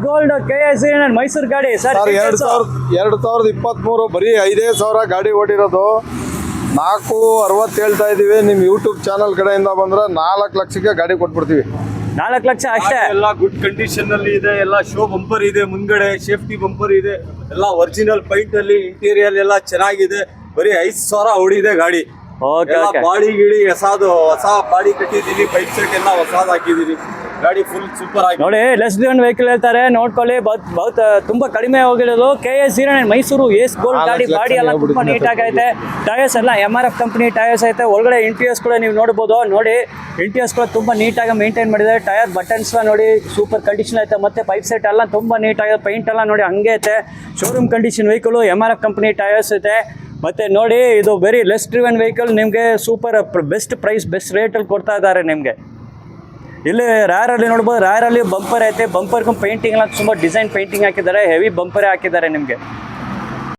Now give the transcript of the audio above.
Gold KS Mysuru ಗಾಡಿ sir. 2023 ಬರೀ 5,000 ಗಾಡಿ ಓಡಿರೋದು. 460 ಹೇಳ್ತಾ ಇದೀವಿ. ನಿಮ್ ಯೂಟ್ಯೂಬ್ ಚಾನಲ್ ಕಡೆಯಿಂದ ಬಂದ್ರೆ 4 ಲಕ್ಷಕ್ಕೆ ಗಾಡಿ ಕೊಟ್ಬಿಡ್ತೀವಿ. 4 ಲಕ್ಷ ಅಷ್ಟೇ. ಎಲ್ಲ ಗುಡ್ ಕಂಡೀಷನ್ ಅಲ್ಲಿ ಇದೆ. ಎಲ್ಲ ಶೋ ಬಂಪರ್ ಇದೆ, ಮುಂದ್ಗಡೆ ಸೇಫ್ಟಿ ಬಂಪರ್ ಇದೆ, ಎಲ್ಲ ಒರಿಜಿನಲ್ ಪೈಂಟ್ ಅಲ್ಲಿ ಇಂಟೀರಿಯರ್ ಎಲ್ಲ ಚೆನ್ನಾಗಿದೆ. ಬರೀ 5,000 ಹೊಡಿದೆ ಗಾಡಿ. ಬಾಡಿ ಗಿಡಿ ಹೊಸ ಬಾಡಿ ಕಟ್ಟಿದೀನಿ, ಪೈಪ್ ಸೆಟ್ ಎಲ್ಲ ಹೊಸದ್ ಹಾಕಿದೀನಿ. ಗಾಡಿ ಫುಲ್ ಸೂಪರ್ ಆಗಿ ನೋಡಿ. ಲೆಸ್ ಡ್ಯೂನ್ ವೆಹಿಕಲ್ ಹೇಳ್ತಾರೆ, ನೋಡ್ಕೊಳ್ಳಿ. ತುಂಬಾ ಕಡಿಮೆ ಹೋಗಿರೋದು. KS ಮೈಸೂರು ಏಸ್ ಗೋಲ್ಡ್ ಗಾಡಿ. ಬಾಡಿ ಎಲ್ಲ ತುಂಬಾ ನೀಟಾಗಿ ಐತೆ. ಟೈರ್ಸ್ ಎಲ್ಲ MRF ಕಂಪನಿ ಟೈರ್ಸ್ ಐತೆ. ಒಳಗಡೆ ಇಂಟೀರಿಯರ್ಸ್ ಕೂಡ ನೀವು ನೋಡ್ಬೋದು. ನೋಡಿ, ಇಂಟೀರಿಯರ್ಸ್ ಕೂಡ ತುಂಬಾ ನೀಟಾಗಿ ಮೇಂಟೈನ್ ಮಾಡಿದ್ದಾರೆ. ಟೈರ್ ಬಟನ್ಸ್ ನೋಡಿ ಸೂಪರ್ ಕಂಡೀಷನ್ ಐತೆ. ಮತ್ತೆ ಪೈಪ್ ಸೆಟ್ ಎಲ್ಲ ತುಂಬಾ ನೀಟಾಗಿ, ಪೈಂಟ್ ಎಲ್ಲ ನೋಡಿ ಹಂಗೆ ಐತೆ. Showroom condition vehicle, MRF company tyres ಐತೆ. ಮತ್ತೆ ನೋಡಿ, ಇದು ವೆರಿ ಲೆಸ್ ಡ್ರಿವನ್ ವೆಹಿಕಲ್. ನಿಮಗೆ ಸೂಪರ್ ಬೆಸ್ಟ್ ಪ್ರೈಸ್, ಬೆಸ್ಟ್ ರೇಟಲ್ಲಿ ಕೊಡ್ತಾ ಇದ್ದಾರೆ ನಿಮಗೆ. ಇಲ್ಲಿ ರಾಯರಲ್ಲಿ ನೋಡ್ಬೋದು, ರಾಯರಲ್ಲಿ ಬಂಪರ್ ಐತೆ. ಬಂಪರ್ಗೂ ಪೇಂಟಿಂಗ್ ಎಲ್ಲ ತುಂಬ ಡಿಸೈನ್ ಪೇಂಟಿಂಗ್ ಹಾಕಿದ್ದಾರೆ. ಹೆವಿ ಬಂಪರೇ ಹಾಕಿದ್ದಾರೆ ನಿಮಗೆ.